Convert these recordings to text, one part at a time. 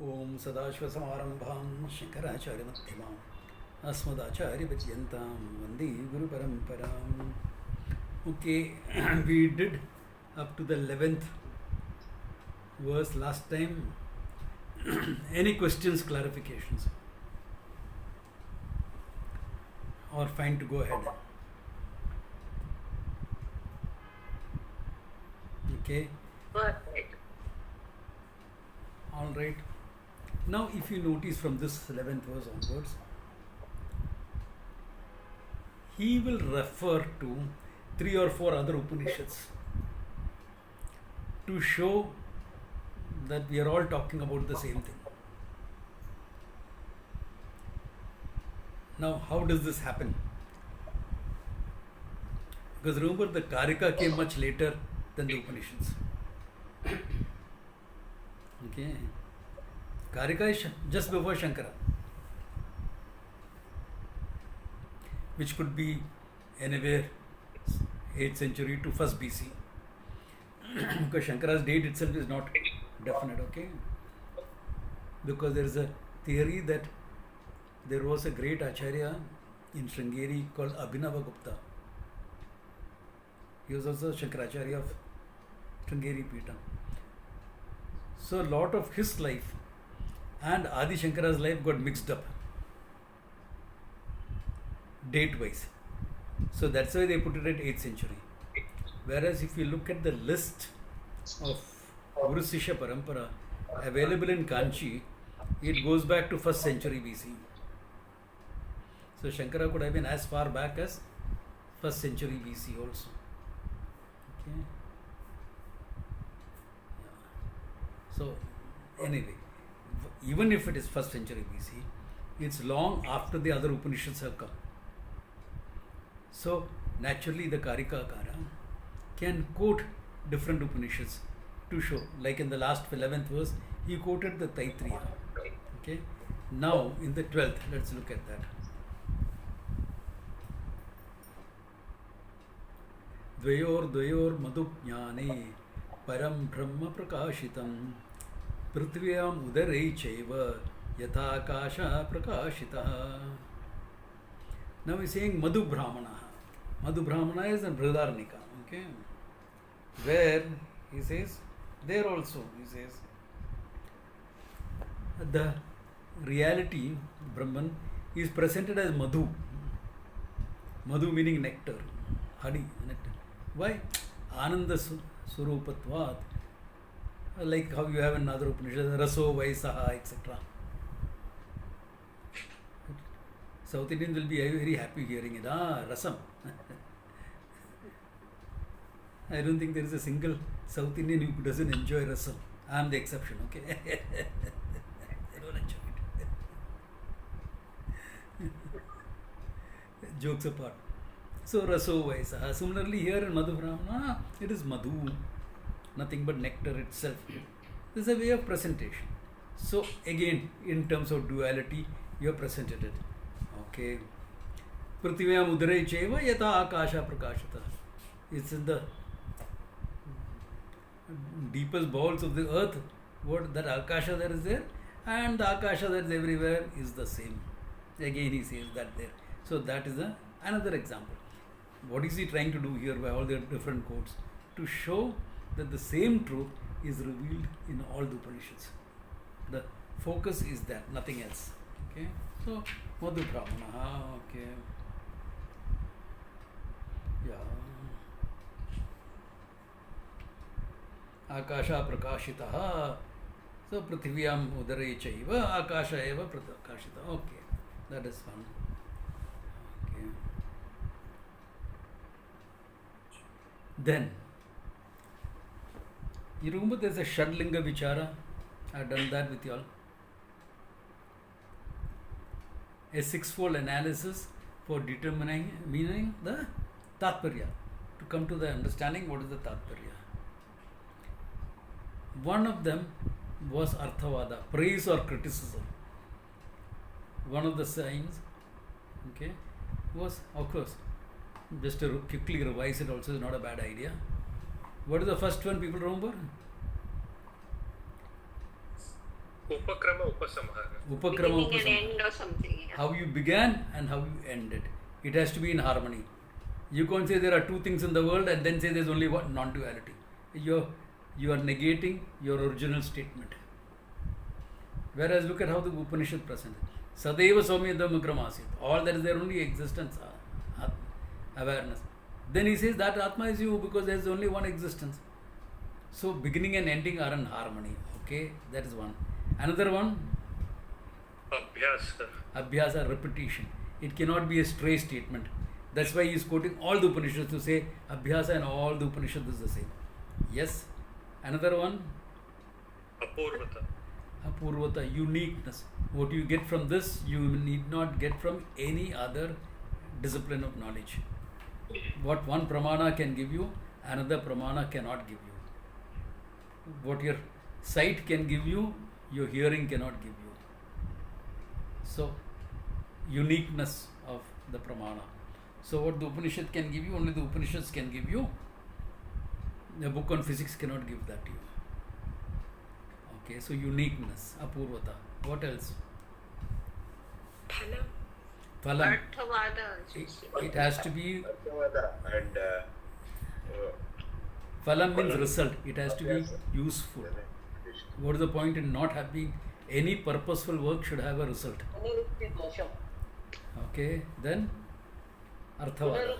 ओम सदाशिवसमारंभां शंकराचार्यमध्यमाम् अस्मदाचार्यपर्यन्तां वन्दे गुरुपरम्पराम्. Okay, we did up to the 11th verse last time. Any questions, clarifications? Or fine to go ahead? Okay. Perfect. All right. Now, if you notice from this 11th verse onwards, he will refer to 3 or 4 other Upanishads to show that we are all talking about the same thing. Now, how does this happen? Because remember, the Karika came much later than the Upanishads. Okay. Karika is just before Shankara, which could be anywhere 8th century to 1st BC. Because Shankara's date itself is not definite, okay? Because there is a theory that there was a great Acharya in Sringeri called Abhinavagupta. He was also Shankaracharya of Sringeri Pita. So a lot of his life and Adi Shankara's life got mixed up date-wise. So that's why they put it at 8th century. Whereas if you look at the list of Guru Sishya Parampara available in Kanchi, it goes back to 1st century BC. So Shankara could have been as far back as 1st century BC also. Okay. So anyway, even if it is 1st century BC, it's long after the other Upanishads have come. So naturally the Karikakara can quote different Upanishads to show. Like in the last 11th verse, he quoted the Taittiriya. Okay. Now in the 12th, let's look at that. द्वयोर्द्वयोर् मधुज्ञाने परं ब्रह्म प्रकाशितं पृथिव्याम् उदरे चैव यथाकाशः प्रकाशितः. Now he is saying Madhu Brahmana. Madhu Brahmana is in Brihadaranyaka. Okay. Where he says, there also he says, the reality, Brahman, is presented as Madhu. Madhu meaning nectar, honey, nectar. Why? Ananda Surupatvat. Like how you have in other Upanishads, Raso, Vaisaha, etc. South Indians will be very happy hearing it. Rasam. I don't think there is a single South Indian who doesn't enjoy rasam. I am the exception, okay? I don't enjoy it. Jokes apart. So, raso vaisa. Similarly, here in Madhu Brahmana, it is madhu, nothing but nectar itself. This is a way of presentation. So, again, in terms of duality, you have presented it. Okay. Prithivya mudare cheva yata akasha prakashata. It's in the deepest bowels of the earth, what that akasha that is there, and the akasha that is everywhere is the same. Again he says that there. So that is another example. What is he trying to do here by all the different quotes? To show that the same truth is revealed in all the Upanishads. The focus is that, nothing else. Okay. So Madhu Brahmana. Okay. Yeah. Akasha prakashitah. So Prithvivyam udare chaiva akasha eva prakashitah. Okay, that is fun. Okay. Then you remember there's a Shadlinga Vichara. I've done that with you all. A sixfold analysis for determining meaning the Tatparya. To come to the understanding what is the Tatparya. One of them was Arthavada, praise or criticism. One of the signs, okay, was, of course, just to quickly revise it also is not a bad idea. What is the first one people remember? Upakrama, Upasamhara. Upakrama, Beginning and Upasamhara. end or something. Yeah. How you began and how you ended. It has to be in harmony. You can't say there are two things in the world and then say there's only one non-duality. You are negating your original statement. Whereas look at how the Upanishad presents it. Sadeva Somyadam Asit. All that is there only existence, awareness. Then he says that Atma is you because there is only one existence. So beginning and ending are in harmony. Okay, that is one. Another one, Abhyasa. Abhyasa, repetition. It cannot be a stray statement. That's why he is quoting all the Upanishads to say Abhyasa and all the Upanishads is the same. Yes. Another one, Apurvata. Apurvata, uniqueness. What you get from this, you need not get from any other discipline of knowledge. What one pramana can give you, another pramana cannot give you. What your sight can give you, your hearing cannot give you. So, uniqueness of the pramana. So, what the Upanishad can give you, only the Upanishads can give you. The book on physics cannot give that to you. Okay, so uniqueness, apurvata. What else? Phalam. Phalam. Arthavada. It has to be, And phalam means result. It has to be useful. What is the point in not having any purposeful work should have a result? Okay, then Arthavada.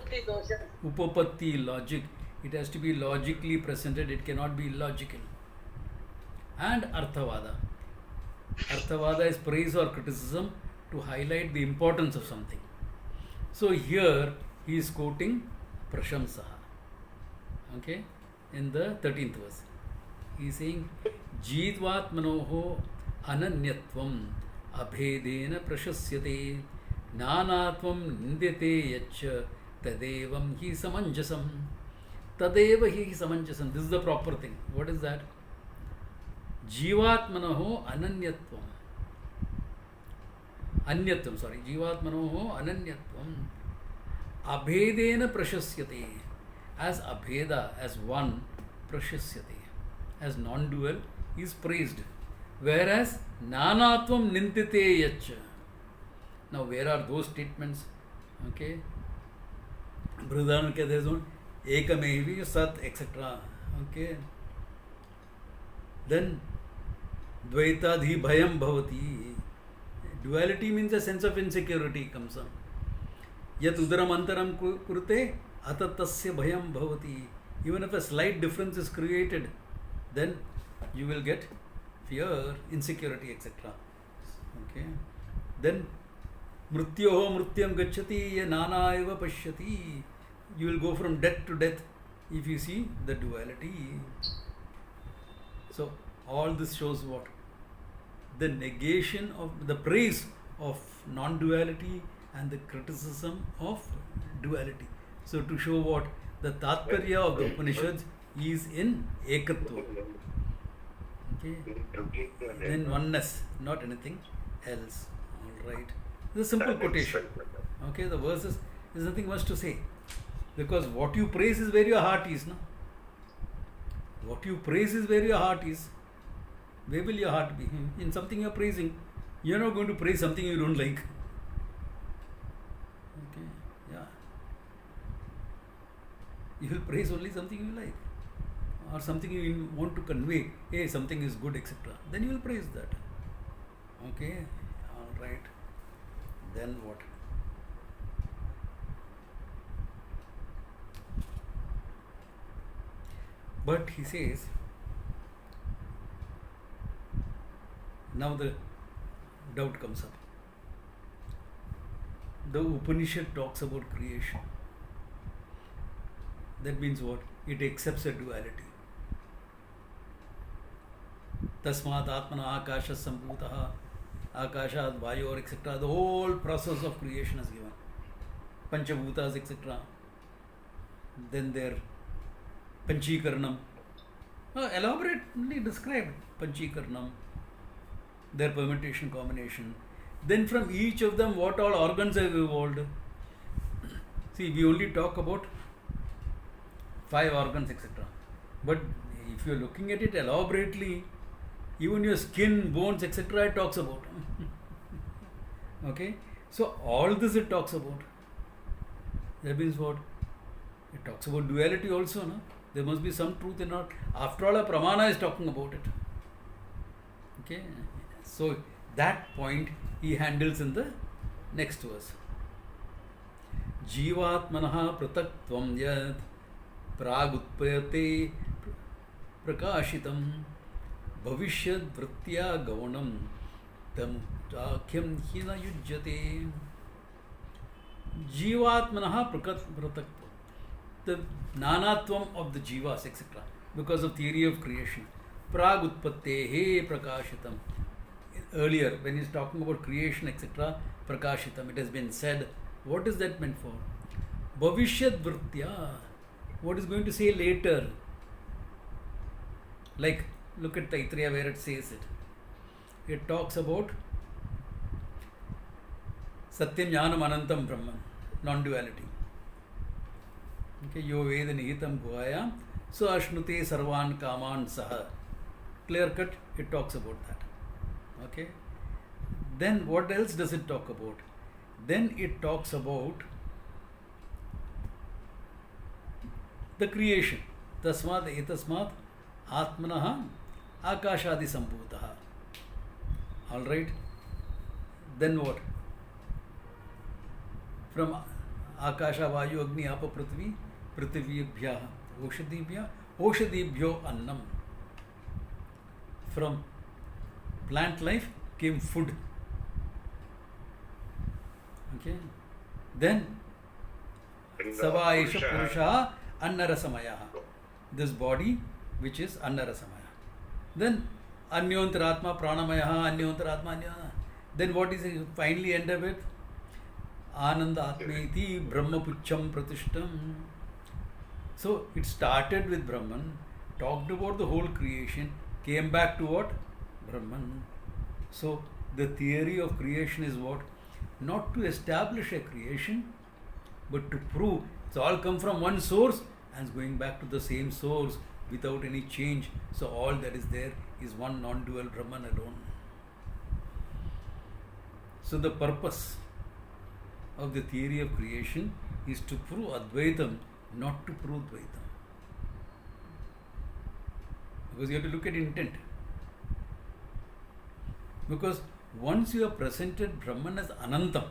Upapatti, logic. It has to be logically presented. It cannot be illogical. And Arthavada. Arthavada is praise or criticism to highlight the importance of something. So here he is quoting Prashamsaha. Okay, in the 13th verse. He is saying, Jitvatmanoho ananyatvam abhedena prashasyate nanatvam nindete yach tadevam hi samanjasam. Tadeva hi samanjasam. This is the proper thing. What is that? Jivatmanoho ananyatvam. Jivatmanoho ananyatvam. Abhedena prashasyate. As abheda, as one, prashasyate. As non-dual, is praised. Whereas nanatvam nintite yach. Now, where are those statements? Okay. Brihadananda there is one ekamevi sat, etc. Okay. Then dvaitadhi bhayam bhavati. Duality means a sense of insecurity comes on. Yat udaram antaram kurte atatasya bhayam bhavati. Even if a slight difference is created, then you will get fear, insecurity, etc. Okay. Then mrityoho mrityam gacchati ya nana eva pashyati. You will go from death to death if you see the duality. So all this shows what? The negation of the praise of non-duality and the criticism of duality. So to show what? The tatparya of the Upanishads is in ekatva. Okay. Then oneness, not anything else. Alright. This is a simple quotation. Okay, the verses, there's nothing much to say. Because what you praise is where your heart is. No? What you praise is where your heart is. Where will your heart be? In something you're praising. You're not going to praise something you don't like. Okay, yeah. You will praise only something you like. Or something you want to convey. Hey, something is good, etc. Then you will praise that. Okay, alright. Then what? But he says, now the doubt comes up. The Upanishad talks about creation. That means what? It accepts a duality. Tasmat Atmana Akasha Sambhutaha, Akashat Vayor, etc. The whole process of creation is given. Panchabhutas, etc. Then their Panchikaranam. Elaborately described Panchikaranam, their permutation, combination. Then from each of them, what all organs have evolved. See, we only talk about 5 organs, etc. But if you are looking at it elaborately, Even your skin, bones, etc. it talks about. Okay? So all this it talks about. That means what? It talks about duality also, no? There must be some truth in it. After all, a pramana is talking about it. Okay? So that point he handles in the next verse. Jivatmanaha pratakvam yad pragutpayate prakashitam bhavishyad vrittya gaunam tam akhyam hina yujyate. Jivatmanaha pratakvam. The nanatvam of the jivas, etc. Because of theory of creation. Pragutpattehe prakashitam. Earlier, when he is talking about creation, etc., prakashitam, it has been said, what is that meant for? Bhavishyad vrittya. What is going to say later? Like, look at Taittiriya where it says it. It talks about Satyam Jnanam Anantam Brahman, non-duality. Okay, yo veda nihitam guhayam, so ashnute sarvan kaman saha. Clear cut, it talks about that. Okay. Then what else does it talk about? Then it talks about the creation. Tasmat etasmat atmanaha akashadi sambhutaha. Alright. Then what? From akasha vayu agni apa prithvi prithvibhya oshadibhyo annam. From plant life came food. Okay. Then Savaisha Purusha Annarasamaya. This body which is Annarasamaya. Then Anyontratma Pranamaya Anyontratma. Then what is it finally end up with? Ananda Atmeti Brahma Pucham Pratishtam. So it started with Brahman, talked about the whole creation, came back to what? Brahman. So the theory of creation is what? Not to establish a creation, but to prove it's all come from one source and it's going back to the same source without any change. So all that is there is one non-dual Brahman alone. So the purpose of the theory of creation is to prove Advaitam, not to prove Dvaitam. Because you have to look at intent. Because once you have presented Brahman as Anantam,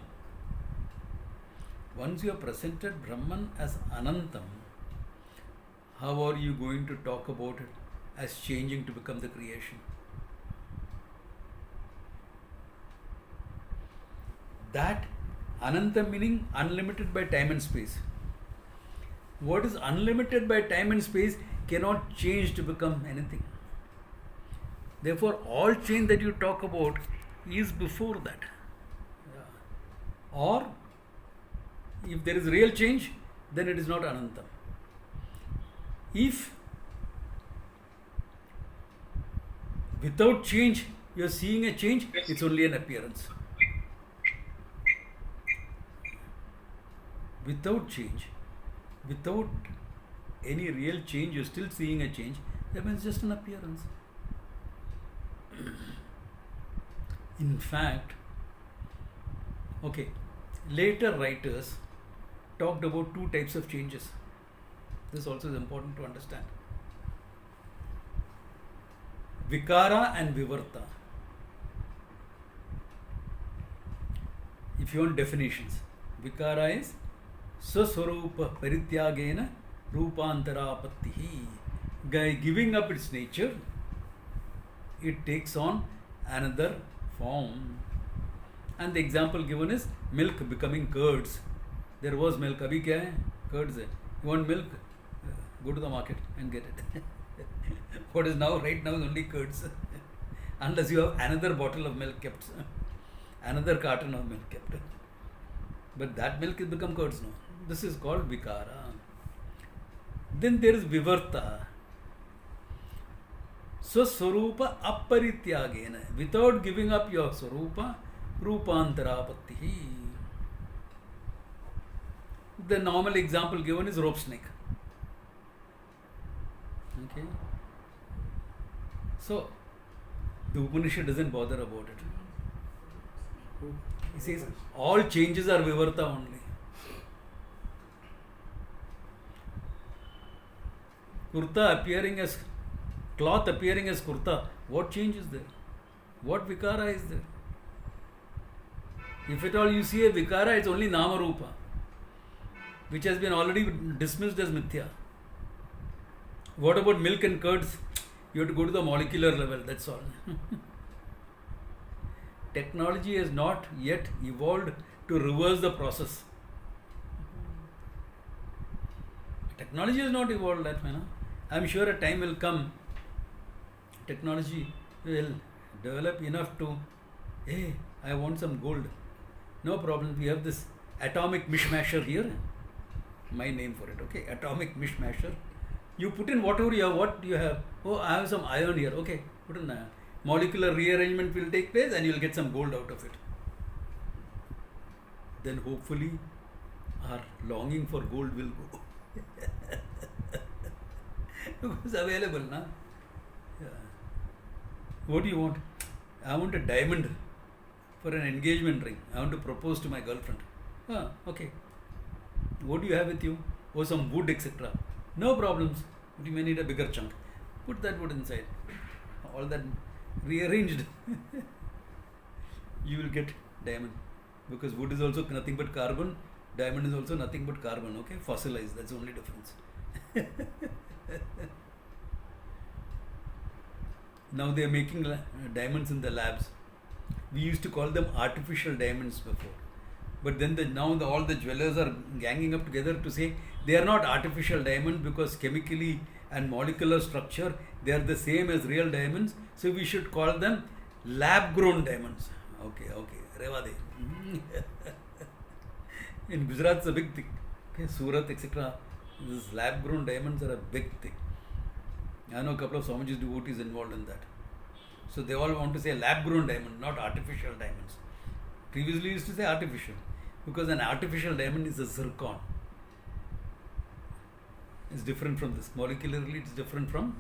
how are you going to talk about it as changing to become the creation? That Anantam meaning unlimited by time and space. What is unlimited by time and space cannot change to become anything. Therefore, all change that you talk about is before that. Or, if there is real change, then it is not Anantam. If without change you are seeing a change, it's only an appearance. Without change, without any real change, you are still seeing a change, that means just an appearance. In fact, okay, later writers talked about two types of changes. This also is important to understand. Vikara and Vivarta. If you want definitions, Vikara is Swaswarupa Parityagena Rupantarapattihi. By giving up its nature, it takes on another form. And the example given is milk becoming curds. There was milk, abhi kya hai? Curds hai. You want milk? Go to the market and get it. What is now, right now, is only curds. Unless you have another bottle of milk kept, another carton of milk kept. But that milk has become curds now. This is called Vikara. Then there is Vivarta. Swaswarupa Aparityagena. Without giving up your Swarupa, Rupantarapattihi. The normal example given is rope snake. Okay. So, The Upanishad doesn't bother about it. He says all changes are vivarta only. Kurta appearing as cloth appearing as kurta, what change is there? What vikara is there? If at all you see a vikara, it's only nama rupa, which has been already dismissed as mithya. What about milk and curds? You have to go to the molecular level, that's all. Technology has not yet evolved to reverse the process. Technology has not evolved that way. No? I'm sure a time will come, technology will develop enough to, hey, I want some gold. No problem, we have this atomic mishmasher here. My name for it, okay? Atomic mishmasher. You put in whatever you have, what you have. Oh, I have some iron here, okay? Put in iron. Molecular rearrangement will take place and you will get some gold out of it. Then hopefully our longing for gold will go. It's available, na? Yeah. What do you want? I want a diamond for an engagement ring. I want to propose to my girlfriend. Ah, okay. What do you have with you? Oh, some wood, etc. No problems. You may need a bigger chunk. Put that wood inside. All that rearranged. You will get diamond. Because wood is also nothing but carbon. Diamond is also nothing but carbon. Okay? Fossilized. That's the only difference. Now they are making diamonds in the labs. We used to call them artificial diamonds before. But then now all the jewelers are ganging up together to say they are not artificial diamonds because chemically and molecular structure they are the same as real diamonds. So we should call them lab grown diamonds. Okay. Revade. In Gujarat it's a big thing. Okay, Surat, etc. These lab grown diamonds are a big thing. I know a couple of Swamiji's devotees involved in that. So they all want to say lab grown diamond, not artificial diamonds. Previously used to say artificial because an artificial diamond is a zircon. It's different from this. Molecularly it's different from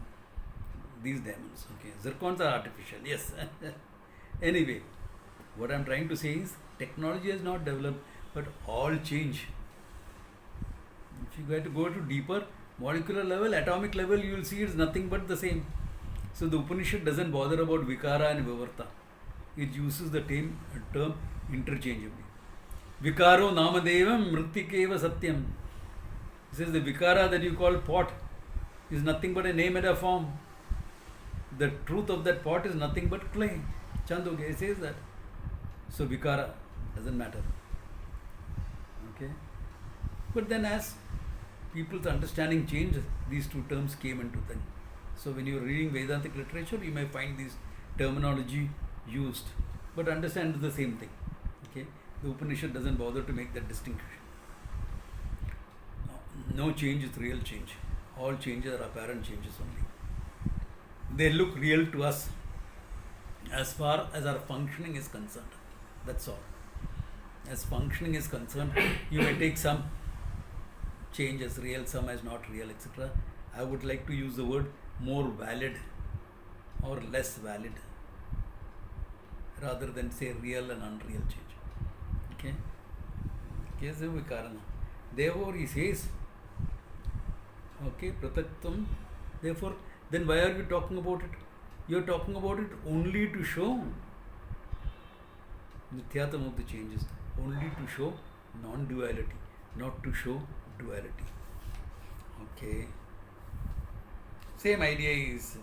these diamonds. Okay, zircons are artificial, yes. Anyway, what I'm trying to say is technology has not developed, but all change. If you go to go to deeper molecular level, atomic level, you will see it's nothing but the same. So the Upanishad doesn't bother about vikara and vivarta. It uses the term interchangeably. Vikaro namadevam mritikeva satyam. It says the vikara that you call pot is nothing but a name and a form. The truth of that pot is nothing but clay. Chandogya says that. So vikara doesn't matter. Okay. But then as people's understanding changed, these two terms came into thing. So when you're reading Vedantic literature, you may find this terminology used, but understand the same thing. Okay, the Upanishad doesn't bother to make that distinction. No change is real change. All changes are apparent changes only. They look real to us as far as our functioning is concerned. That's all. As functioning is concerned, you may take some change as real, some as not real, etc. I would like to use the word more valid or less valid rather than say real and unreal change. Okay? Therefore, he says, okay, prataktam. Therefore, then why are you talking about it? You are talking about it only to show Nityatam of the changes, only to show non-duality, not to show duality. Okay. Same idea is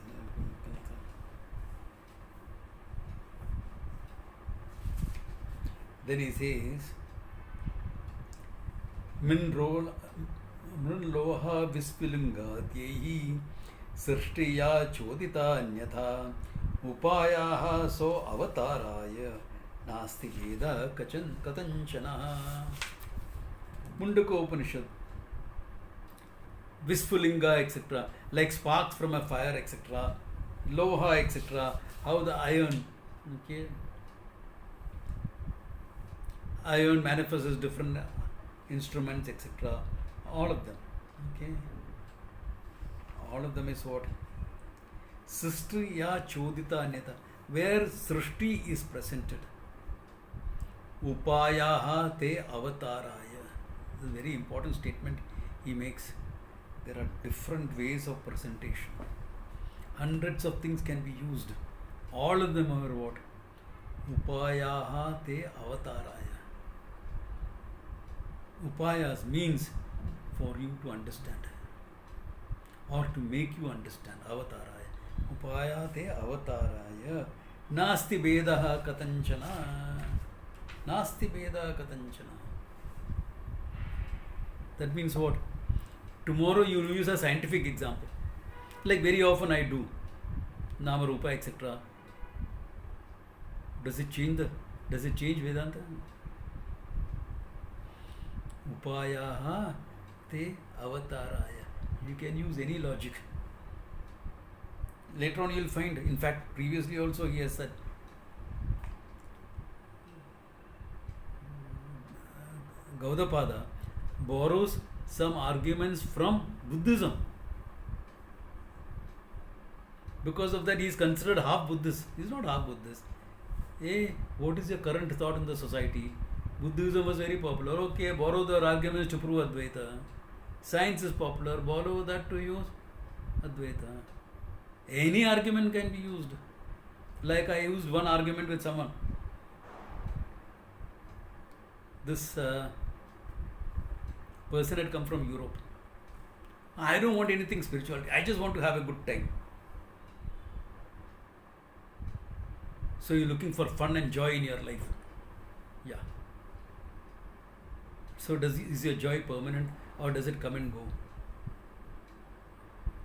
then he says Min loha vispilinga dyehi srishtiya chodita anyatha upayaha so avataraya nasti veda katanchana. Mandukya Upanishad. Vispulinga, etc. Like sparks from a fire, etc. Loha, etc. How the iron, okay, iron manifests as different instruments, etc. All of them, okay. All of them is what? Sistriya chodita anyata. where Srishti is presented. Upayaha te avataraya. This is a very important statement he makes. There are different ways of presentation. Hundreds of things can be used. All of them are what? Upayaha te avataraya. Upayas means for you to understand or to make you understand. Avataraya. Upaya te avataraya. Nasti vedaha katanchana. Nasti vedaha katanchana. That means what? Tomorrow you will use a scientific example. Like very often I do. Nama Rupa, etc. Does it change Vedanta? Upayaha te avataraya. You can use any logic. Later on you will find, in fact, previously also he has said, Gaudapada borrows some arguments from Buddhism. Because of that he is considered half Buddhist. He is not half Buddhist. Hey, what is your current thought in the society? Buddhism was very popular. Okay, borrow their arguments to prove Advaita. Science is popular. Borrow that to use Advaita. Any argument can be used. Like I used one argument with someone. This person had come from Europe. I don't want anything spiritual. I just want to have a good time. So you're looking for fun and joy in your life. Yeah. So is your joy permanent or does it come and go?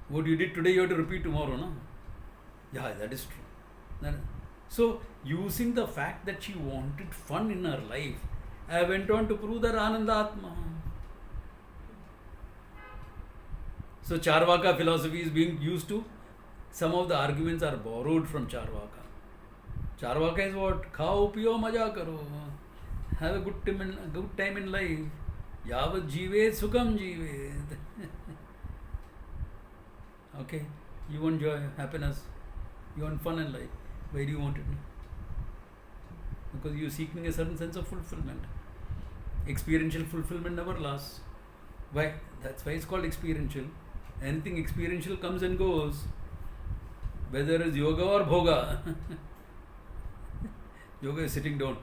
What you did today you have to repeat tomorrow, no? Yeah, that is true. So using the fact that she wanted fun in her life, I went on to prove that Anandatma. So Charvaka philosophy is being used to. Some of the arguments are borrowed from Charvaka. Charvaka is what? Khao, piyo, maja karo. Have a good time in life. Yavat jeevet, sukham jeevet. Okay? You want joy, happiness. You want fun in life. Why do you want it? Because you are seeking a certain sense of fulfillment. Experiential fulfillment never lasts. Why? That's why it's called experiential. Anything experiential comes and goes. Whether it's yoga or bhoga. Yoga is sitting down.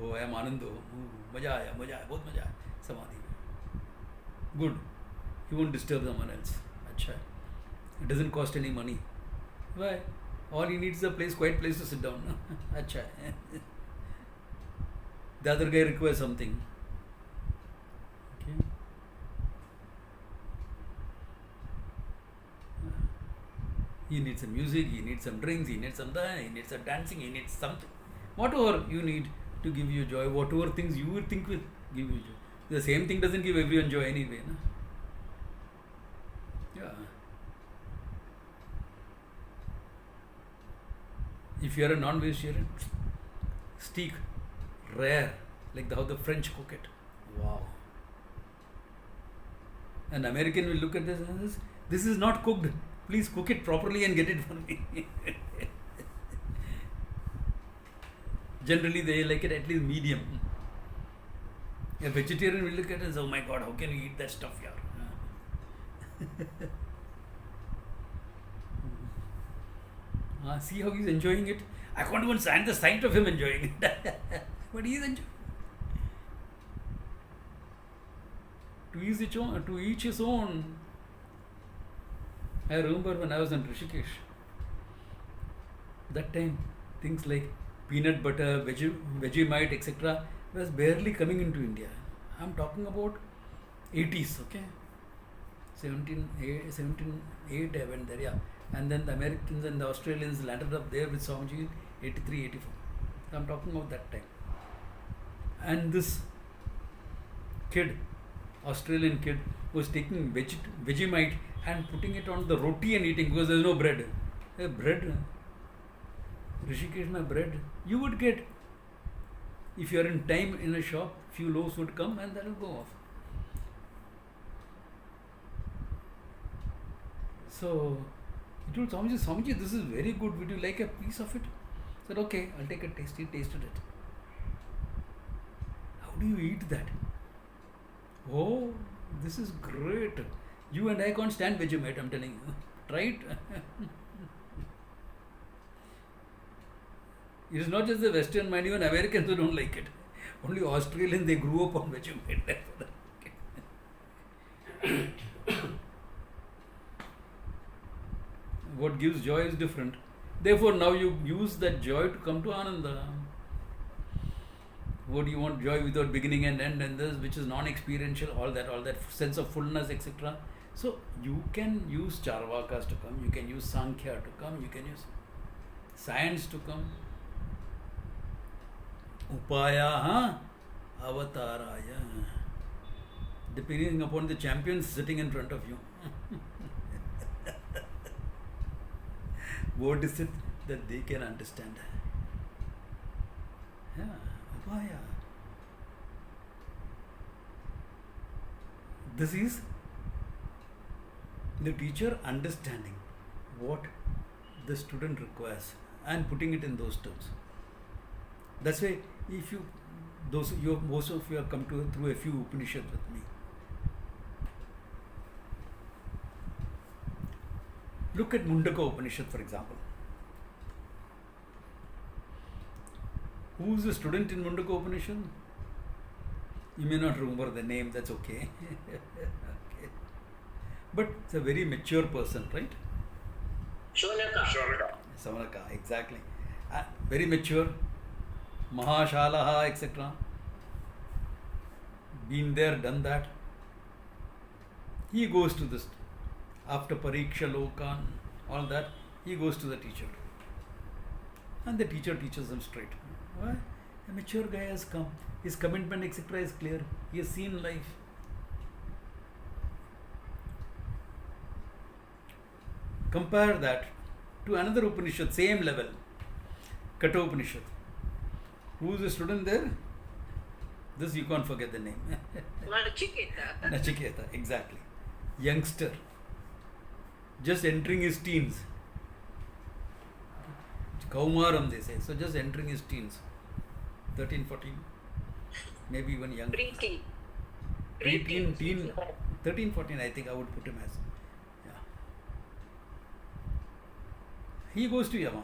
Oh, I am Anando. Maja aaya, bahut maja aaya. Samadhi. Good. You won't disturb someone else. Achha. It doesn't cost any money. Why? All you need is a quiet place to sit down. Achha. The other guy requires something. Okay. He needs some music, he needs some drinks, he needs some dancing, he needs something. Whatever you need to give you joy, whatever things you would think will give you joy. The same thing doesn't give everyone joy anyway. No? Yeah. If you are a non-vegetarian, steak, rare, like how the French cook it. Wow. An American will look at this and says, this is not cooked. Please cook it properly and get it for me. Generally, they like it at least medium. A vegetarian will look at it and say, oh my God, how can you eat that stuff here? See how he's enjoying it? I can't even stand the sight of him enjoying it. But he is enjoying it. To each his own. I remember when I was in Rishikesh, that time things like peanut butter, Vegemite, etc. was barely coming into India. I'm talking about 80s, okay? 1708 I went there, yeah. And then the Americans and the Australians landed up there with Swamiji in 83, 84. I'm talking about that time. And this kid, Australian kid, was taking Vegemite and putting it on the roti and eating because there's no bread. Bread? Rishikesh na bread. You would get, if you are in time in a shop, few loaves would come and that will go off. So, he told Swamiji, this is very good. Would you like a piece of it? Said, okay, I'll take a taste. He tasted it. How do you eat that? Oh, this is great. You and I can't stand Vegemite, I'm telling you. Try it. It is not just the Western mind, even Americans who don't like it. Only Australians, they grew up on Vegemite. What gives joy is different. Therefore, now you use that joy to come to Ananda. What do you want? Joy without beginning and end, and this, which is non-experiential, all that sense of fullness, etc. So, you can use Charvakas to come, you can use Sankhya to come, you can use science to come. Upaya avataraya. Depending upon the champions sitting in front of you. What is it that they can understand? Yeah, upaya. This is the teacher understanding what the student requires and putting it in those terms. That's why if most of you have come through a few Upanishads with me. Look at Mandukya Upanishad, for example. Who is the student in Mandukya Upanishad? You may not remember the name, that's okay. Okay. But it's a very mature person, right? Shonaka. Samanaka, exactly. Very mature. Mahashalaha, etc. Been there, done that. He goes to this, after Pariksha Lokan, all that, he goes to the teacher. And the teacher teaches him straight. Why? A mature guy has come. His commitment, etc. is clear. He has seen life. Compare that to another Upanishad, same level. Katha Upanishad. Who is the student there? This you can't forget the name. Nachiketa. Nachiketa, exactly. Youngster. Just entering his teens. Kaumaram, they say. So just entering his teens. 13, 14. Maybe even younger. Preteen. Teen. 13, 14, I think I would put him as. Yeah. He goes to Yama.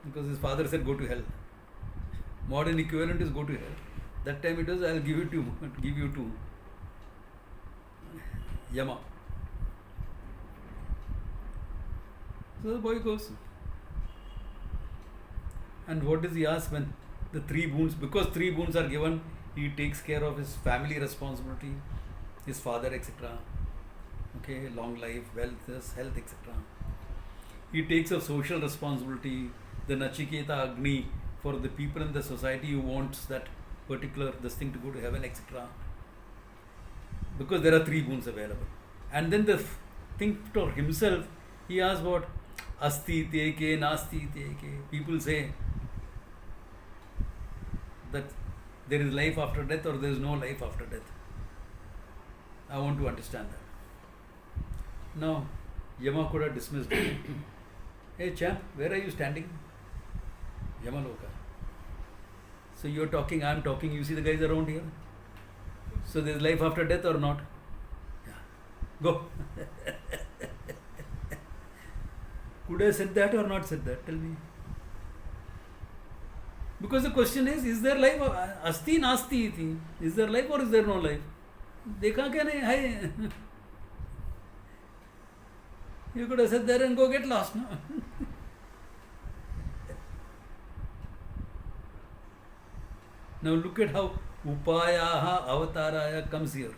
Because his father said, go to hell. Modern equivalent is go to hell. That time it was, I'll give you to Yama. So the boy goes. And what does he ask when the 3 boons, because 3 boons are given, he takes care of his family responsibility, his father, etc. Okay, long life, wealth, health, etc. He takes a social responsibility, the Nachiketa Agni, for the people in the society who wants that particular this thing to go to heaven, etc. Because there are 3 boons available. And then the thing for himself, he asks what? Asti teke, nasti teke. People say that there is life after death or there is no life after death. I want to understand that. Now, Yama could have dismissed him. Hey champ, where are you standing? Yamaloka. So you're talking, I'm talking, you see the guys around here? So there's life after death or not? Yeah. Go. Could I said that or not said that? Tell me. Because the question is there life? Asti nasti iti. Is there life or is there no life? Dekha kya nahi? Hai. You could have said there and go get lost, no? Now look at how Upayaha Avataraya comes here.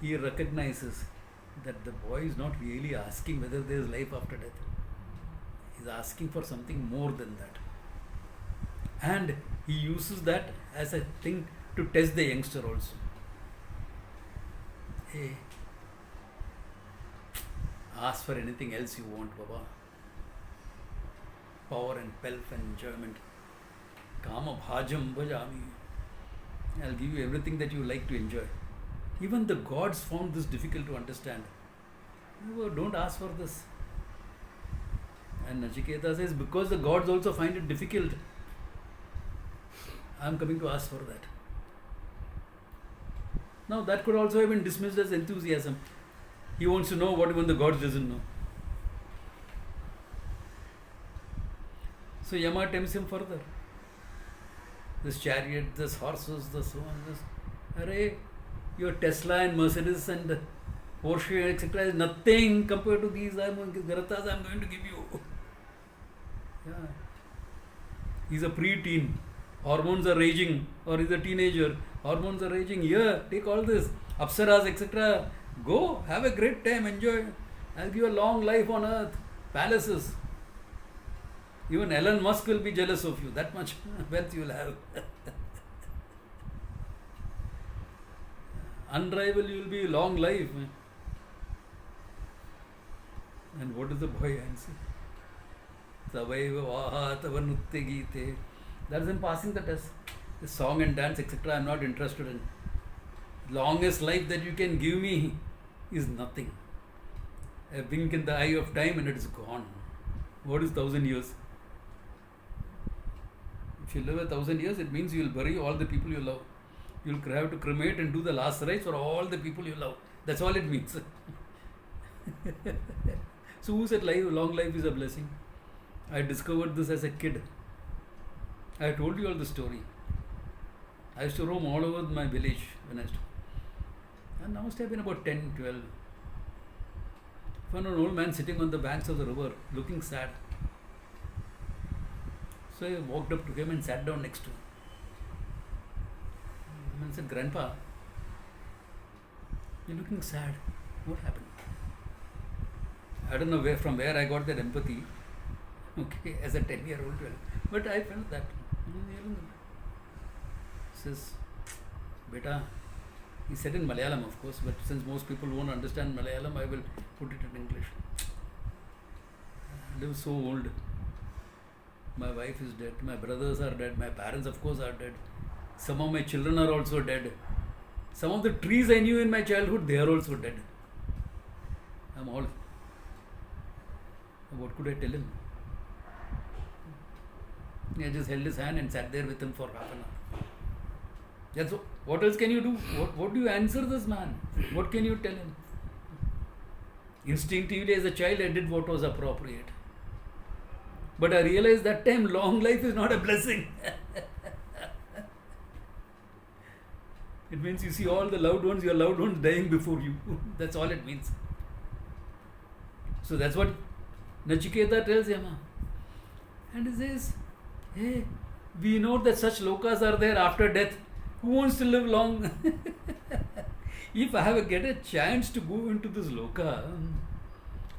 He recognizes that the boy is not really asking whether there is life after death. He is asking for something more than that. And he uses that as a thing to test the youngster also. Hey, ask for anything else you want, Baba. Power and pelf and enjoyment. Kama bhajam bhajami. I'll give you everything that you like to enjoy. Even the gods found this difficult to understand. Oh, don't ask for this. And Nachiketa says, because the gods also find it difficult, I am coming to ask for that. Now that could also have been dismissed as enthusiasm. He wants to know what even the gods doesn't know. So Yama tempts him further. This chariot, this horses, this so on, this. Array, your Tesla and Mercedes and Porsche, etc. is nothing compared to these Garatas I am going to give you. Yeah. He's a pre-teen. Hormones are raging, or he's a teenager. Hormones are raging. Here, take all this. Apsaras, etc. Go, have a great time, enjoy. I'll give you a long life on earth. Palaces. Even Elon Musk will be jealous of you. That much wealth you will have. Unrivaled you will be, long life. And what does the boy answer? Savaiva vaha tavanutte gite. That is him passing the test. The song and dance, etc. I am not interested in. Longest life that you can give me is nothing. A wink in the eye of time and it is gone. What is 1,000 years? If you live 1,000 years, it means you will bury all the people you love. You will have to cremate and do the last rites for all the people you love. That's all it means. So who said long life is a blessing? I discovered this as a kid. I told you all the story. I used to roam all over my village when I used to. And I must have been about 10, 12. Found an old man sitting on the banks of the river, looking sad. So I walked up to him and sat down next to him. And said, Grandpa, you're looking sad. What happened? I don't know from where I got that empathy. Okay, as a 10-year-old, 12. But I felt that. He says, Beta, he said in Malayalam, of course, but since most people won't understand Malayalam, I will put it in English. I live so old. My wife is dead, my brothers are dead, my parents, of course, are dead. Some of my children are also dead. Some of the trees I knew in my childhood, they are also dead. I'm all. What could I tell him? I just held his hand and sat there with him for half an hour. That's what else can you do? What do you answer this man? What can you tell him? Instinctively as a child I did what was appropriate. But I realized that time long life is not a blessing. It means you see all the loved ones, your loved ones dying before you. That's all it means. So that's what Nachiketa tells Yama. And he says, hey, we know that such lokas are there after death. Who wants to live long? If I get a chance to go into this loka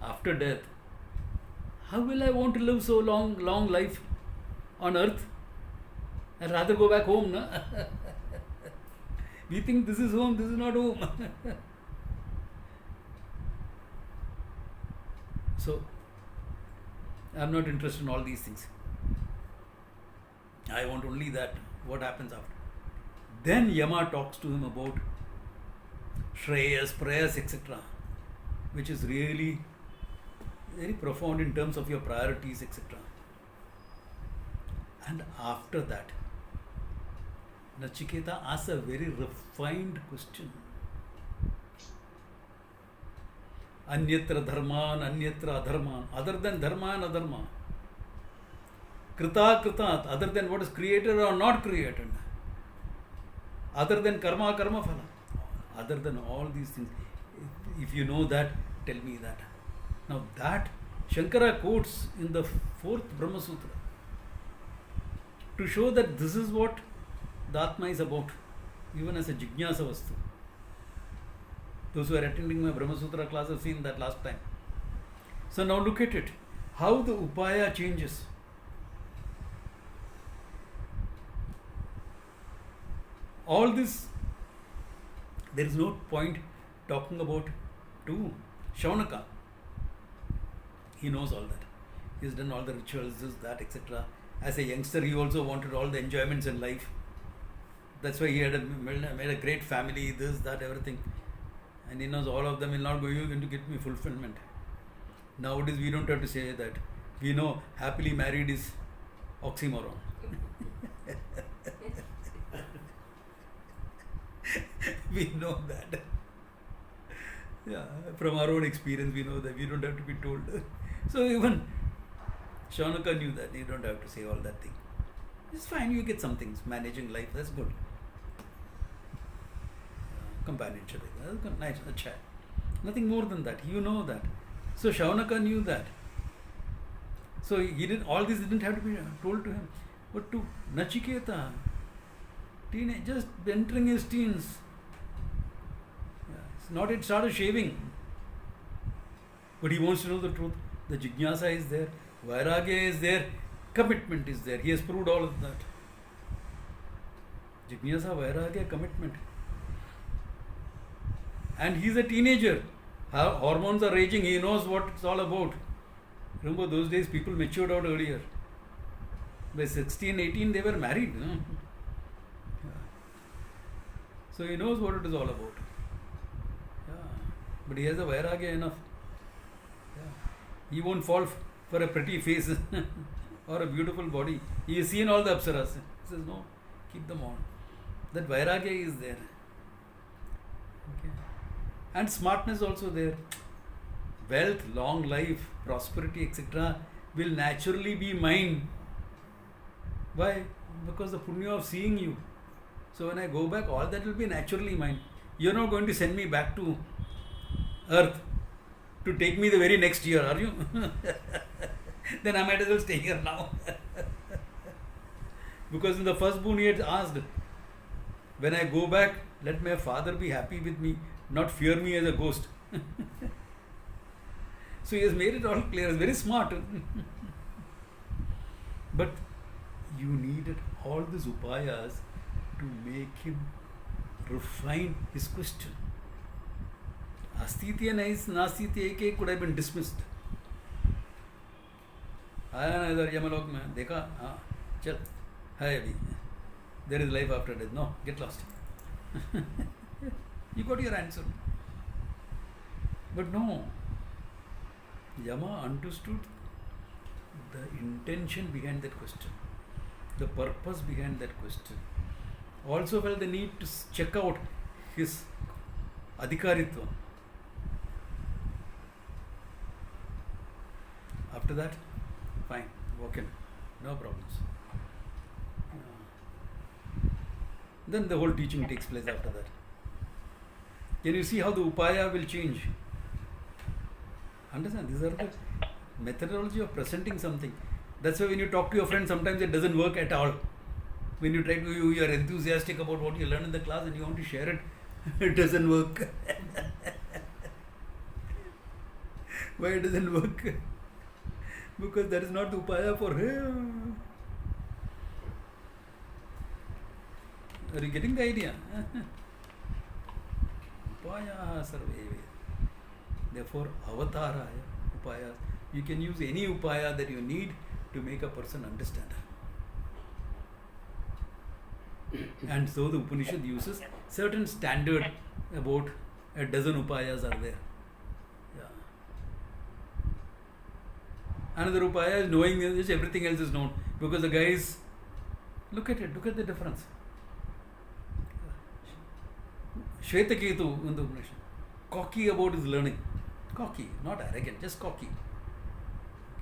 after death, how will I want to live so long life on earth? I'd rather go back home, no? We think this is home, this is not home. So, I'm not interested in all these things. I want only that, what happens after. Then Yama talks to him about Shreyas, prayers, etc., which is really very profound in terms of your priorities, etc. And after that, Nachiketa asks a very refined question. Anyatra dharman, anyatra adharman. Other than dharma and adharma. Krita kritat. Other than what is created or not created. Other than karma, karma phala. Other than all these things. If you know that, tell me that. Now that Shankara quotes in the 4th Brahma Sutra to show that this is what the Atma is about, even as a Jignasa Vastu. Those who are attending my Brahma Sutra class have seen that last time. So now look at it. How the Upaya changes. All this, there is no point talking about to Shaunaka. He knows all that. He has done all the rituals, this, that, etc. As a youngster, he also wanted all the enjoyments in life. That's why he had made a great family, this, that, everything. And he knows all of them will not going to give me fulfillment. Nowadays, we don't have to say that. We know happily married is oxymoron. We know that. Yeah, from our own experience, we know that we don't have to be told. So even Shaunaka knew that you don't have to say all that thing. It's fine, you get some things. Managing life, that's good. Companionship, that's good, nice, acha. Nothing more than that. You know that. So Shaunaka knew that. So he didn't. All this didn't have to be told to him. But to Nachiketa, teenage, just entering his teens, it's not yet started shaving, but he wants to know the truth. The Jignasa is there, Vairagya is there, commitment is there. He has proved all of that. Jignasa, Vairagya, commitment. And he's a teenager. Hormones are raging. He knows what it's all about. Remember those days people matured out earlier. By 16, 18 they were married. No? Yeah. So he knows what it is all about. Yeah. But he has a Vairagya enough. Yeah. He won't fall for a pretty face or a beautiful body. He has seen all the Apsaras. He says, no, keep them on. That Vairagya is there. Okay. And smartness also there. Wealth, long life, prosperity, etc. will naturally be mine. Why? Because the punya of seeing you. So when I go back, all that will be naturally mine. You're not going to send me back to earth to take me the very next year, are you? Then I might as well stay here now. Because in the first boon he had asked, when I go back, let my father be happy with me, not fear me as a ghost. So he has made it all clear. He's very smart. But you needed all these upayas to make him refine his question. Astitya nastitya ek could have been dismissed. आया ना इधर यमलोक में देखा हाँ चल है अभी there is life after death. No, get lost. You got your answer. But no, Yama understood the intention behind that question, the purpose behind that question. Also felt the need to check out his adhikaritva. After that, fine, walk in, no problems. Then the whole teaching takes place after that. Can you see how the upaya will change? Understand? These are the methodology of presenting something. That's why when you talk to your friend, sometimes it doesn't work at all. When you try to, you are enthusiastic about what you learn in the class and you want to share it, it doesn't work. Why it doesn't work? Because that is not the upaya for him. Are you getting the idea? Upaya sarve. Therefore, avataraya upaya. You can use any upaya that you need to make a person understand. And so the Upanishad uses certain standard, about a dozen upayas are there. Yeah. Another upaya is knowing which everything else is known. Because the guys, look at it, look at the difference. Shvetaketu in the Upanishad, cocky about his learning. Cocky, not arrogant, just cocky.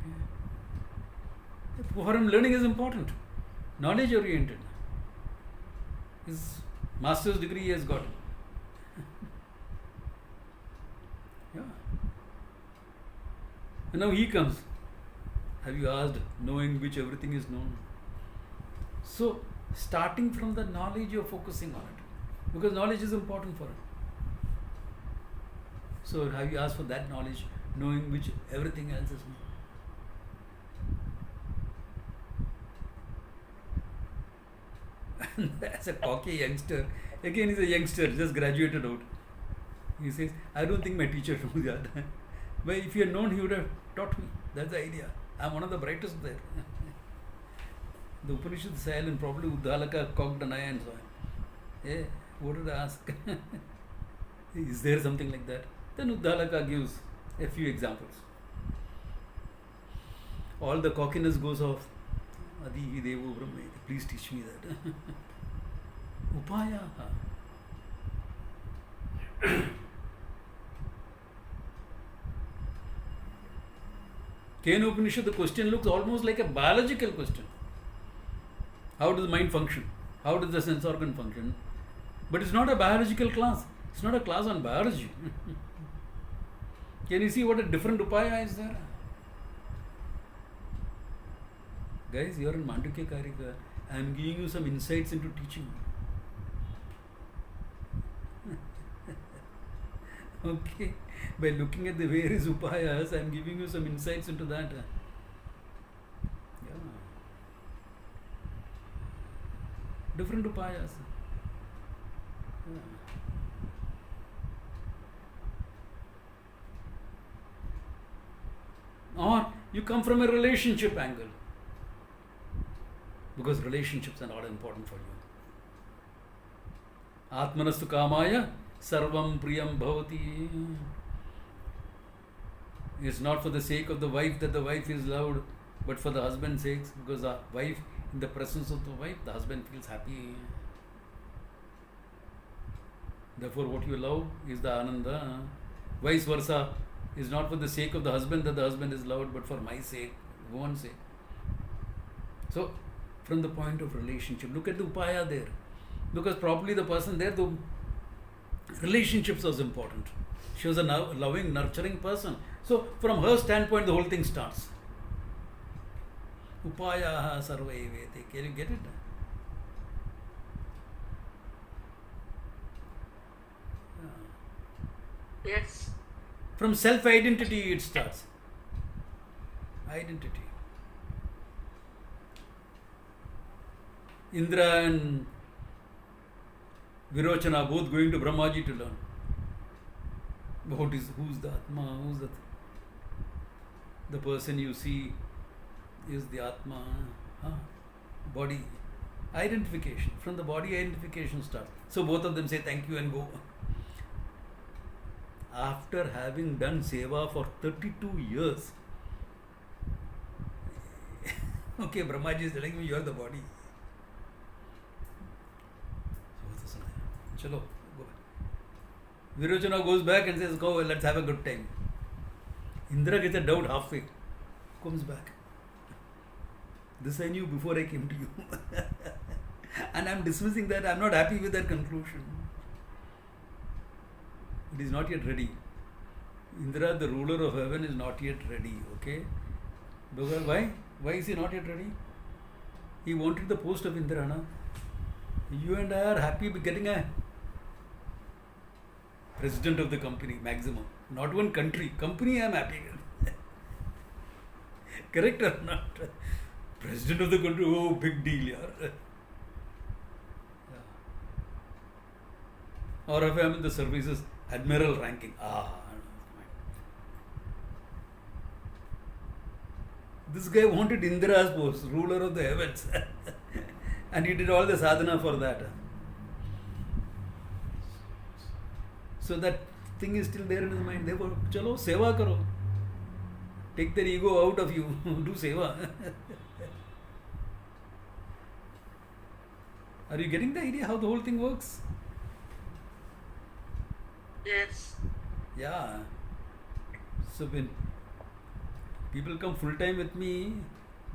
Okay. For him, learning is important, knowledge oriented. His master's degree he has got. Yeah. And now he comes. Have you asked, knowing which everything is known? So, starting from the knowledge, you are focusing on it. Because knowledge is important for him. So, have you asked for that knowledge, knowing which everything else is known? As a cocky youngster, again he's a youngster, just graduated out. He says, I don't think my teacher knows that. But if he had known, he would have taught me. That's the idea. I'm one of the brightest there. The Upanishad is silent, probably Uddalaka cocked an eye and so on. Hey, what did I ask? Is there something like that? Then Uddalaka gives a few examples. all the cockiness goes off. Adi Devo Brahma. Please teach me that. Upaya. Kena Upanishad, the question looks almost like a biological question. How does the mind function? How does the sense organ function? But it's not a biological class. It's not a class on biology. Can you see what a different upaya is there? Guys, you are in Mandukya Karika. I am giving you some insights into teaching. Okay. By looking at the various upayas, I am giving you some insights into that. Yeah. Different upayas. Yeah. Or you come from a relationship angle. Because relationships are not important for you. Atmanastu kamaya sarvam priyam bhavati. It's not for the sake of the wife that the wife is loved, but for the husband's sake, because the wife, in the presence of the wife, the husband feels happy. Therefore, what you love is the ananda. Vice versa, is not for the sake of the husband that the husband is loved, but for my sake, woman's sake. So, from the point of relationship, look at the upaya there. Because probably the person there, the relationships was important. She was a loving, nurturing person. So, from her standpoint, the whole thing starts. Upaya sarvaivete. Can you get it? Yes. From self-identity it starts. Identity. Indra and Virochana both going to Brahmaji to learn. Who's the Atma? Who's the person you see is the Atma? Body. Identification. From the body identification starts. So both of them say thank you and go. After having done seva for 32 years, okay, Brahmaji is telling me you are the body. Chalo, go back. Virochana goes back and says, go, let's have a good time. Indra gets a doubt halfway, comes back. This I knew before I came to you. And I'm dismissing that. I'm not happy with that conclusion. It is not yet ready. Indra, the ruler of heaven, is not yet ready. Okay? Because why? Why is he not yet ready? He wanted the post of Indra. Na? You and I are happy with getting a president of the company, maximum. Not one country. Company I am happy with. Correct or not? President of the country, oh, big deal. Yeah. Or if I am in the services, admiral ranking. This guy wanted Indra's post, ruler of the heavens. And he did all the sadhana for that. So that thing is still there in his mind. Therefore, chalo, seva karo. Take their ego out of you. Do seva. Are you getting the idea how the whole thing works? Yes. Yeah. So when people come full time with me,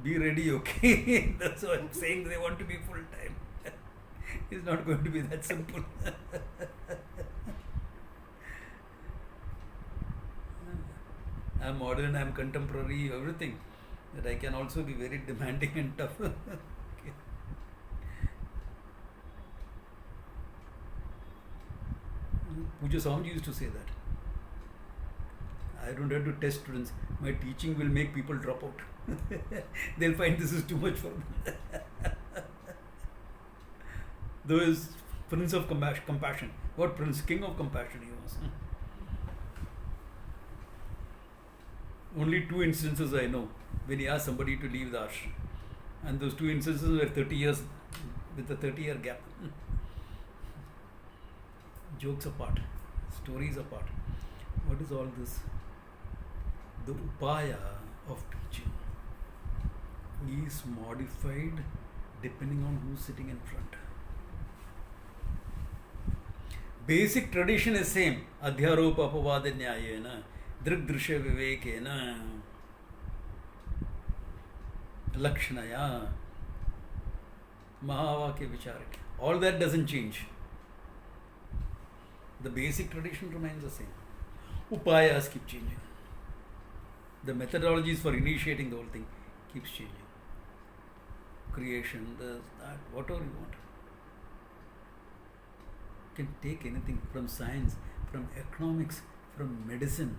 be ready, okay? That's why I'm saying they want to be full time. It's not going to be that simple. I'm modern, I'm contemporary, everything. That I can also be very demanding and tough. Okay. Puja Swamiji used to say that. I don't have to test students. My teaching will make people drop out. They'll find this is too much for them. Though is Prince of Compassion. What Prince? King of Compassion he was. Only 2 instances I know when he asked somebody to leave the ashram. And those 2 instances were 30 years, with a 30-year gap. Jokes apart, stories apart. What is all this? The upaya of teaching. is modified depending on who's sitting in front. Basic tradition is same. Adhyaropa apavada nyayena, drigdrishya vivekena, lakshanaya, mahavakya vicharak. All that doesn't change. The basic tradition remains the same. Upayas keep changing. The methodologies for initiating the whole thing keeps changing. Creation, this, that, whatever you want. You can take anything from science, from economics, from medicine.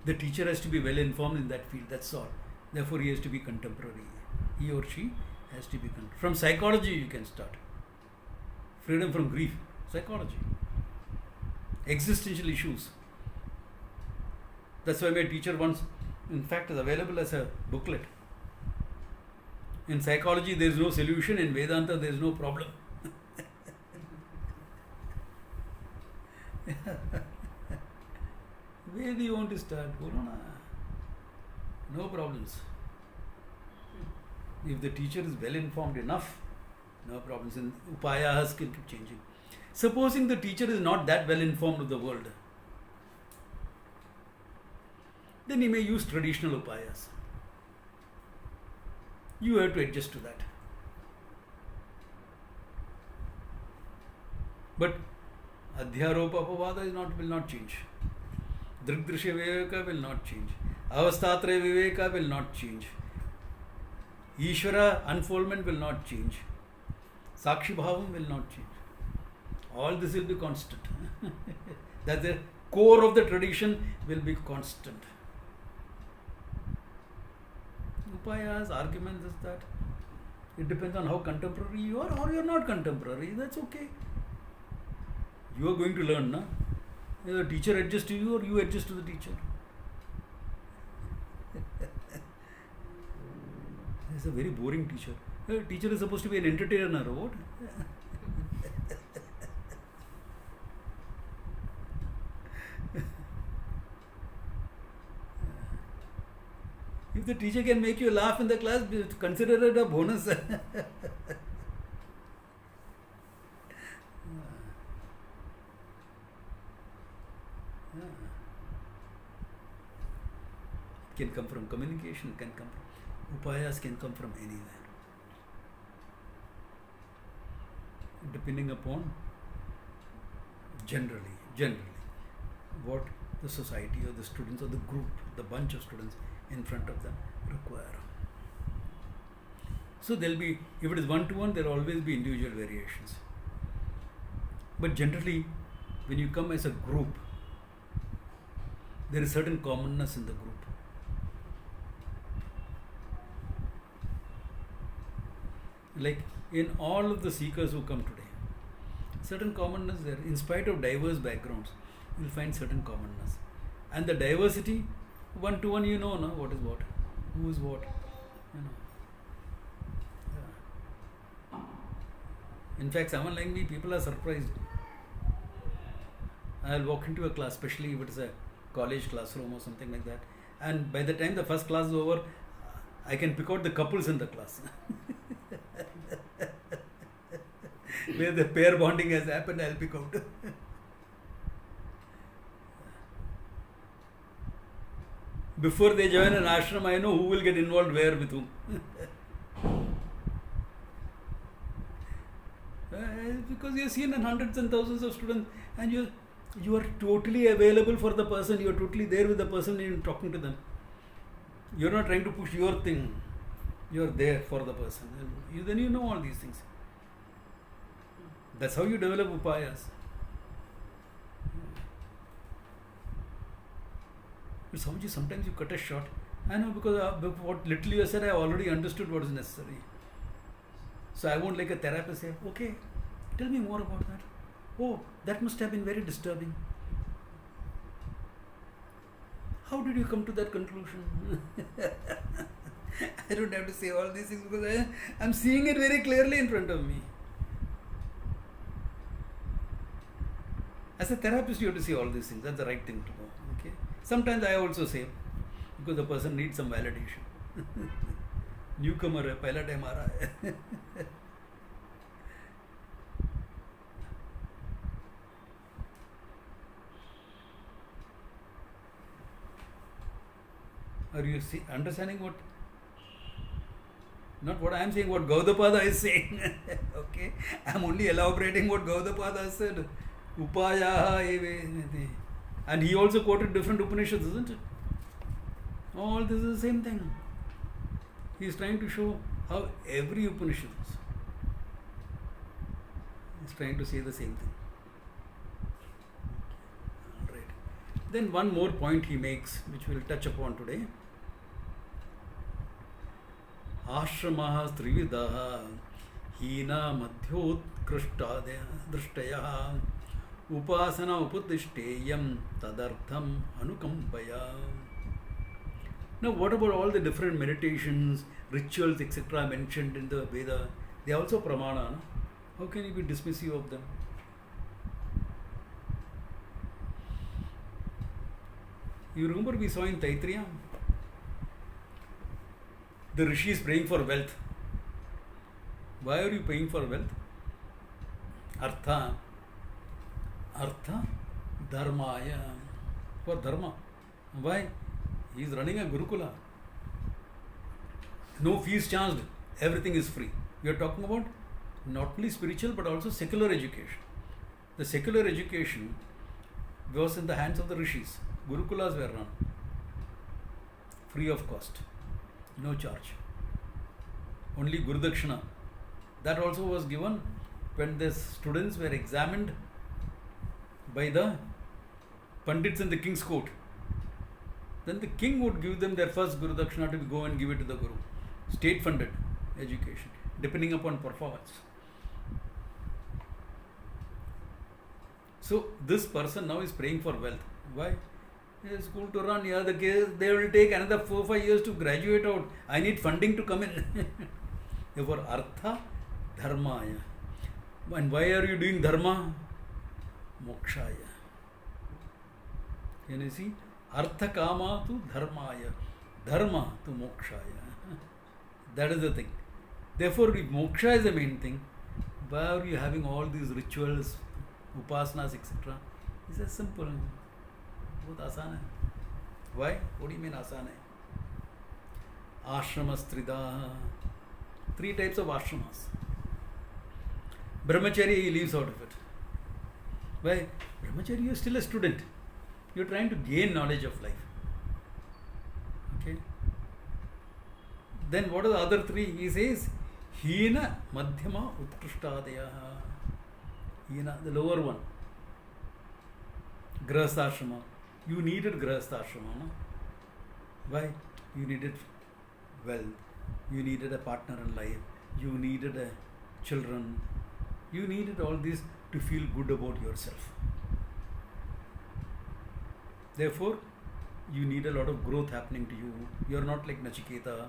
The teacher has to be well informed in that field, that's all. Therefore, he has to be contemporary. He or she has to be contemporary. From psychology, you can start. Freedom from grief, psychology. Existential issues. That's why my teacher once, in fact, is available as a booklet. In psychology, there is no solution. In Vedanta, there is no problem. Where do you want to start? No problems. If the teacher is well informed enough, no problems. And upayas can keep changing. Supposing the teacher is not that well informed of the world, then he may use traditional upayas. You have to adjust to that. But Adhyaropa Apavada will not change. Drigdrishya Viveka will not change. Avastatra Viveka will not change. Ishvara unfoldment will not change. Sakshi Bhavam will not change. All this will be constant. That the core of the tradition will be constant. Upayas, arguments is that. It depends on how contemporary you are or you are not contemporary. That's okay. You are going to learn, na? The teacher adjusts to you or you adjust to the teacher. He's a very boring teacher. The teacher is supposed to be an entertainer or what? If the teacher can make you laugh in the class, consider it a bonus. Can come from communication, can come from upayas, can come from anywhere. Depending upon generally, what the society or the students or the group, the bunch of students in front of them require. So there'll be, if it is one-to-one, there will always be individual variations. But generally, when you come as a group, there is certain commonness in the group. Like in all of the seekers who come today, certain commonness there. In spite of diverse backgrounds, you will find certain commonness. And the diversity, one-to-one, you know, no, what is what, who is what, you know. Yeah. In fact, someone like me, people are surprised. I'll walk into a class, especially if it is a college classroom or something like that, and by the time the first class is over, I can pick out the couples in the class. Where the pair bonding has happened, I'll pick out. Before they join an ashram, I know who will get involved where with whom. Because you're seen in hundreds and thousands of students, and you are totally available for the person, you are totally there with the person and talking to them. You're not trying to push your thing, you're there for the person. Then you know all these things. That's how you develop upayas. But sometimes you cut a short. I know, because what little you said, I already understood what is necessary. So I won't, like a therapist, say, okay, tell me more about that. Oh, that must have been very disturbing. How did you come to that conclusion? I don't have to say all these things because I'm seeing it very clearly in front of me. As a therapist, you have to see all these things. That's the right thing to do. Okay. Sometimes I also say, because the person needs some validation. Newcomer है, पहला time आ रहा है. Are you understanding what? Not what I am saying, what Gaudapada is saying. Okay, I am only elaborating what Gaudapada said. Upayaha eve. And he also quoted different Upanishads, isn't it? All this is the same thing. He is trying to show how every Upanishad is trying to say the same thing. Alright. Then one more point he makes, which we will touch upon today. Ashramaha trividaha hina madhyotkrishta drishtaya upasana upadishteyam tadartham anukampaya. Now, what about all the different meditations, rituals, etc. mentioned in the Veda? They are also pramana. No? How can you be dismissive of them? You remember we saw in Taittiriya? The rishi is praying for wealth. Why are you praying for wealth? Artha. Artha dharmaya. For dharma. Why? He is running a Gurukula. No fees charged. Everything is free. We are talking about not only spiritual but also secular education. The secular education was in the hands of the rishis. Gurukulas were run. Free of cost. No charge. Only Gurudakshina. That also was given when the students were examined by the Pandits in the king's court. Then the king would give them their first Guru Dakshina to go and give it to the Guru. State funded education, depending upon performance. So this person now is praying for wealth. Why? School to run, yeah, they will take another 4-5 years to graduate out. I need funding to come in. Therefore, Artha Dharmaya. And why are you doing Dharma? Mokshaya. Can you see? Artha kama to dharmaya, dharma to mokshaya. That is the thing. Therefore, if moksha is the main thing, why are you having all these rituals, upasanas, etc.? It's a simple. Bahut aasan hai. Why? What do you mean aasan hai? Ashramas trida. 3 types of ashramas. Brahmacharya, he leaves out of it. Why? Brahmacharya, you are still a student. You are trying to gain knowledge of life. Okay. Then what are the other 3? He says, Hina Madhyama Utkrishtadaya. Hina, the lower one. Grahasthashrama. You needed Grahasthashrama. No? Why? You needed wealth. You needed a partner in life. You needed children. You needed all this to feel good about yourself. Therefore, you need a lot of growth happening to you. You are not like Nachiketa.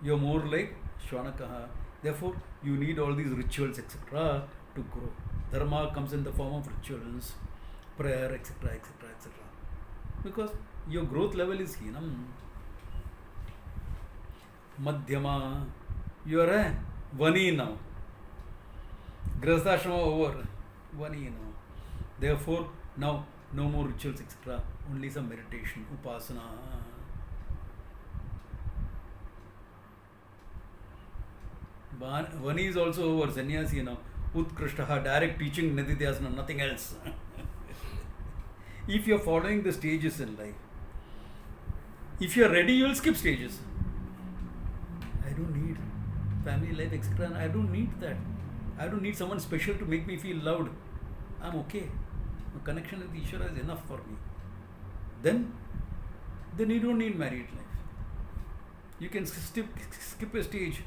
You are more like Shwanakaha. Therefore, you need all these rituals, etc. to grow. Dharma comes in the form of rituals, prayer, etc., etc., etc. Because your growth level is Hinam. Madhyama. You are a Vani now. Grahasthashrama over. Vani now. Therefore, now no more rituals, etc. Only some meditation, upasana. Vani is also over. Sannyasi now. Utkrishtaha, direct teaching, Nididhyasana, nothing else. If you are following the stages in life, if you are ready, you will skip stages. I don't need family life, etc. I don't need that. I don't need someone special to make me feel loved. I'm okay. A connection with Ishvara is enough for me. Then you don't need married life. You can skip a stage.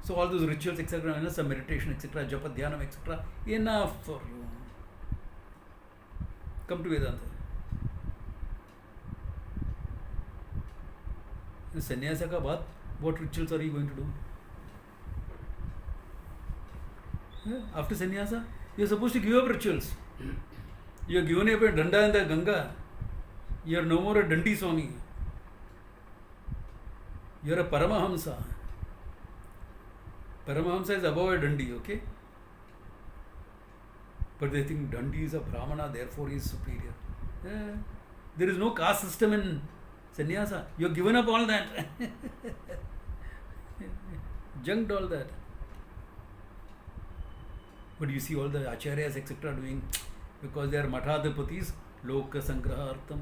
So all those rituals, etc., some meditation, etc., japa, dhyanam, etc., enough for you. Come to Vedanta. In sannyasa ka baad, what rituals are you going to do? Yeah, after sannyasa, you are supposed to give up rituals. You are given up a danda in the Ganga. You are no more a Dandi Swami. You're a Paramahamsa. Paramahamsa is above a Dandi, okay? But they think Dandi is a Brahmana, therefore he is superior. There is no caste system in sannyasa. You have given up all that. Junked all that. But you see all the acharyas, etc. doing, because they are matadhipatis, loka sangrahartam.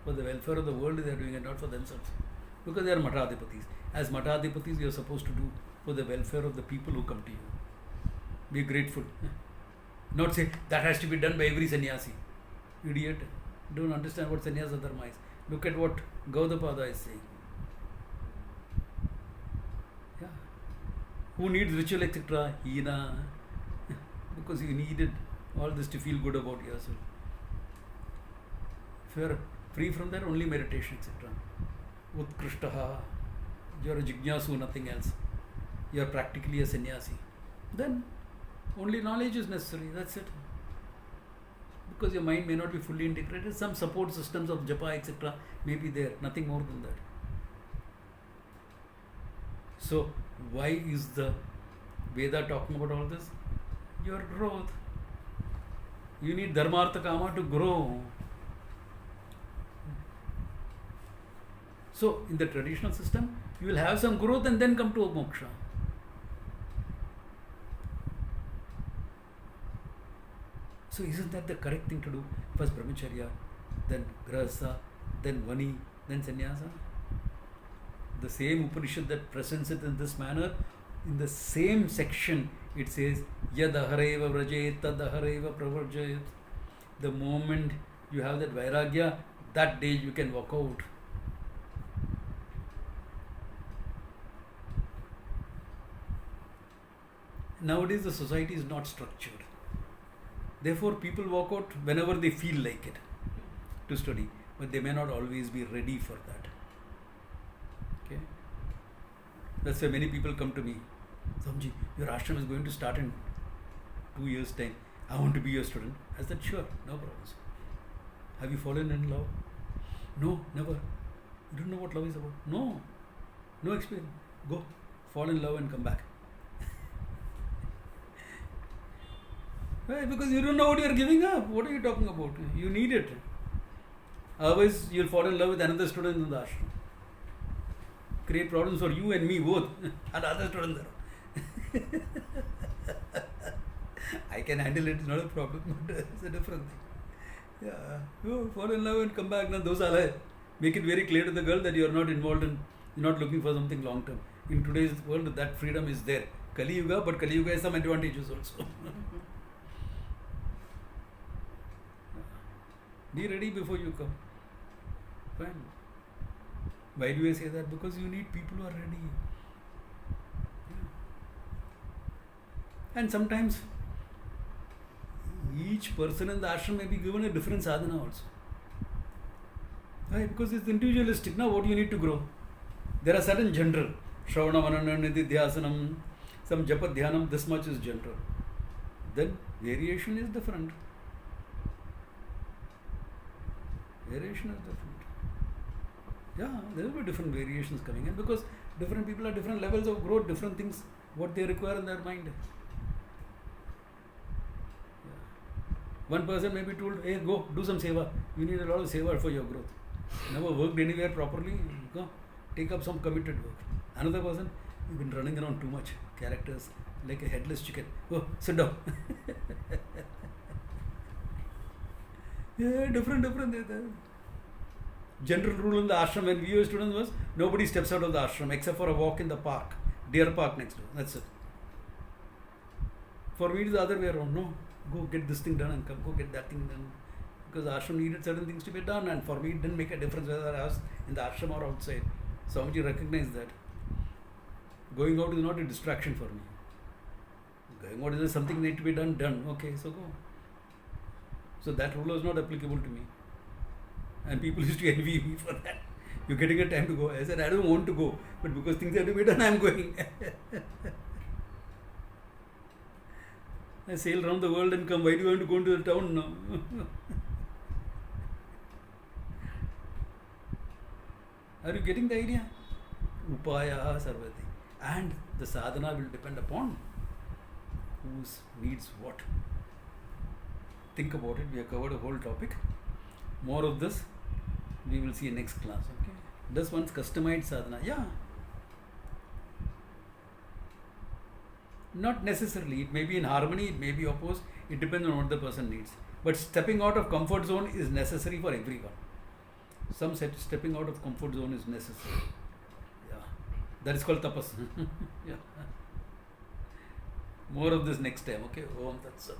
For the welfare of the world they are doing it, not for themselves. Because they are matadhipatis. As matadhipatis, you are supposed to do for the welfare of the people who come to you. Be grateful. Not say, that has to be done by every sannyasi. Idiot. Don't understand what sannyasa dharma is. Look at what Gaudapada is saying. Yeah. Who needs ritual, etc.? Hina. Because you needed all this to feel good about yourself. If you are free from that, only meditation, etc. Utkrishtaha. You are a jignasu, nothing else. You are practically a sannyasi. Then only knowledge is necessary, that's it. Because your mind may not be fully integrated, some support systems of japa, etc. may be there, nothing more than that. So, why is the Veda talking about all this? Your growth. You need dharma, artha, kama to grow. So, in the traditional system, you will have some growth and then come to a moksha. So isn't that the correct thing to do? First brahmacharya, then grahastha, then vani, then sannyasa. The same Upanishad that presents it in this manner, in the same section it says, yad ahareva vrajet, tad ahareva pravarjayat. The moment you have that vairagya, that day you can walk out. Nowadays the society is not structured. Therefore, people walk out whenever they feel like it to study, but they may not always be ready for that. Okay, that's why many people come to me. Swamiji, your ashram is going to start in 2 years' time. I want to be your student. I said, sure, no problems. Have you fallen in love? No, never. You don't know what love is about? No, no experience. Go, fall in love and come back. Why? Because you don't know what you are giving up. What are you talking about? You need it. Otherwise, you'll fall in love with another student in the ashram. Create problems for you and me both. And other students there. I can handle it. It's not a problem. But it's a different thing. Yeah. You fall in love and come back. Now, those are make it very clear to the girl that you are not involved in, you're not looking for something long term. In today's world, that freedom is there. Kali Yuga, but Kali Yuga has some advantages also. Be ready before you come. Fine. Why do I say that? Because you need people who are ready. Yeah. And sometimes each person in the ashram may be given a different sadhana also. Why? Because it's individualistic. Now what do you need to grow? There are certain general. Shravana, Manana, Nididhyasanam, some Japa Dhyanam, this much is general. Then variation is different. Variation is different. Yeah, there will be different variations coming in because different people have different levels of growth, different things, what they require in their mind. Yeah. One person may be told, hey, go, do some seva. You need a lot of seva for your growth. Never worked anywhere properly, go, take up some committed work. Another person, you've been running around too much, characters, like a headless chicken. Go, sit down. Yeah, different. General rule in the ashram when we were students was nobody steps out of the ashram except for a walk in the park, deer park next door. That's it. For me, it is the other way around. No, go get this thing done and come, go get that thing done. Because the ashram needed certain things to be done, and for me, it didn't make a difference whether I was in the ashram or outside. Swamiji recognized that. Going out is not a distraction for me. Going out is something that need to be done. Okay, so go. So that rule was not applicable to me. And people used to envy me for that. You're getting a time to go. I said, I don't want to go. But because things have to be done, I'm going. I sail around the world and come. Why do you want to go into the town now? Are you getting the idea? Upaya sarvati. And the sadhana will depend upon whose needs what. Think about it. We have covered a whole topic. More of this we will see in next class. Okay. Does one's customized sadhana? Yeah. Not necessarily. It may be in harmony, it may be opposed. It depends on what the person needs. But stepping out of comfort zone is necessary for everyone. Some said stepping out of comfort zone is necessary. Yeah. That is called tapas. Yeah. More of this next time. Okay. Om Tat Sat.